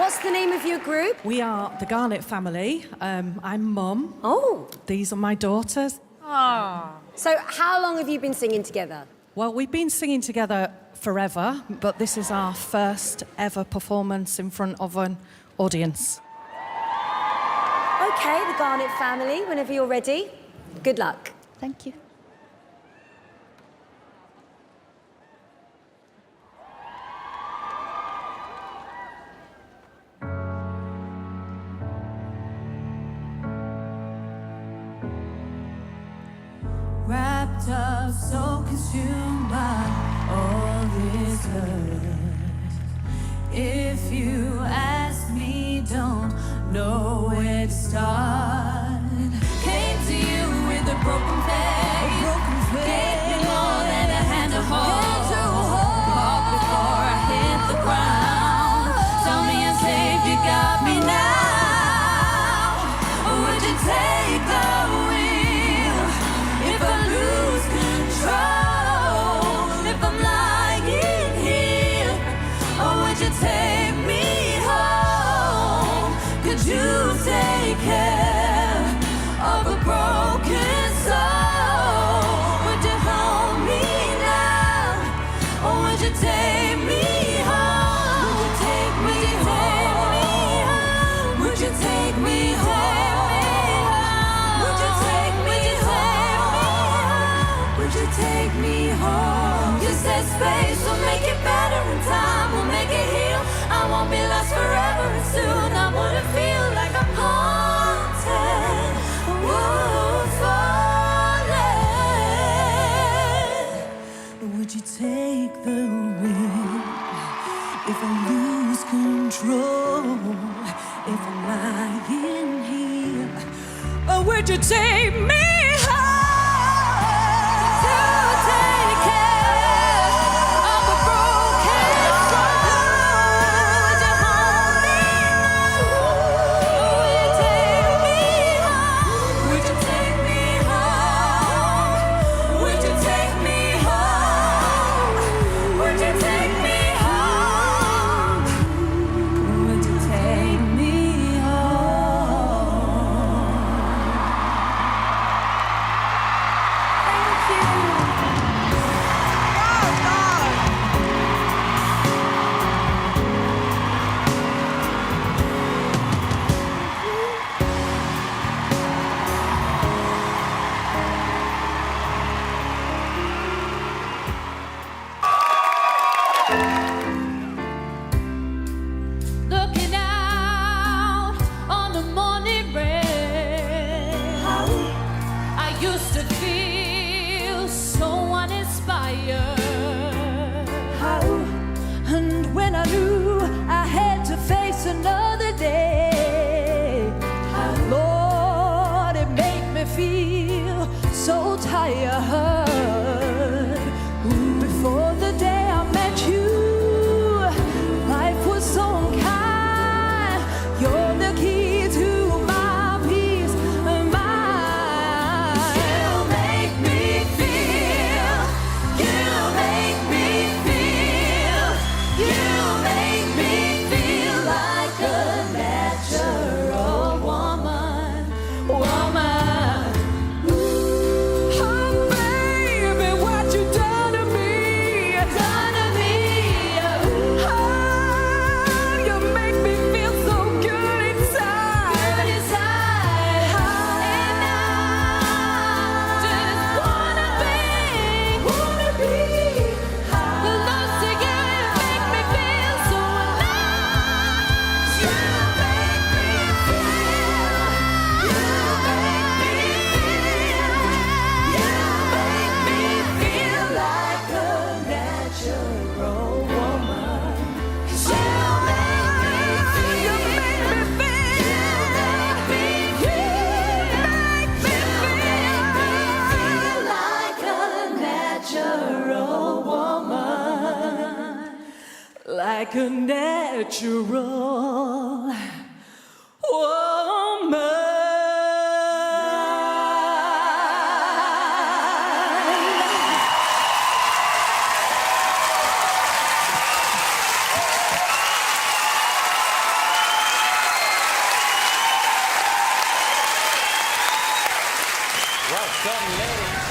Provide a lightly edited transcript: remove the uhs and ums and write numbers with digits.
what's the name of your group? We are the Garnett family. I'm Mum. Oh. These are my daughters. Oh. So how long have you been singing together? Well, we've been singing together forever, but this is our first ever performance in front of an audience. Okay, the Garnett family, whenever you're ready. Good luck. Thank you. Wrapped up, so consumed by all this hurt. If you ask me, don't know where to start. Came to you with a broken faith, gave me more than a hand to hold. Walk before I hit the ground. Tell me and save you got me now. Would you take the wheel if I lose control? If I'm lying here, or would you take me home? Could you take care of a broken soul? Would you hold me now, or would you take me home? Would you take me home? Would you take me home? Would you take me home? Would you take me home? You said space will make it better and time will make it heal. I won't be lost forever and soon I wouldn't feel like I'm haunted. Falling. Would you take the wheel if I lose control? If I'm lying here, or would you take me home to take care of a broken soul? Would you hold me now? Would you take me home? Would you take me home? Would you take me home? Would you take me home? Would you take me home? Thank you. Looking out on the morning rain, I used to feel so uninspired. And when I knew I had to face another day, Lord, it made me feel so tired. Before the day I met you, life was so unkind. You're the key to my peace of mind. You make me feel. You make me feel. You make me feel like a natural woman. Woman. Oh, baby, what you done to me? Done to me. Oh, you make me feel so good inside. Good inside. And I just wanna be close to you. You make me feel so alive. You make me feel. You make me feel. You make me feel like a natural woman. 'Cause you make me feel. You make me feel. You make me feel like a natural woman. Like a natural woman. Well done, ladies.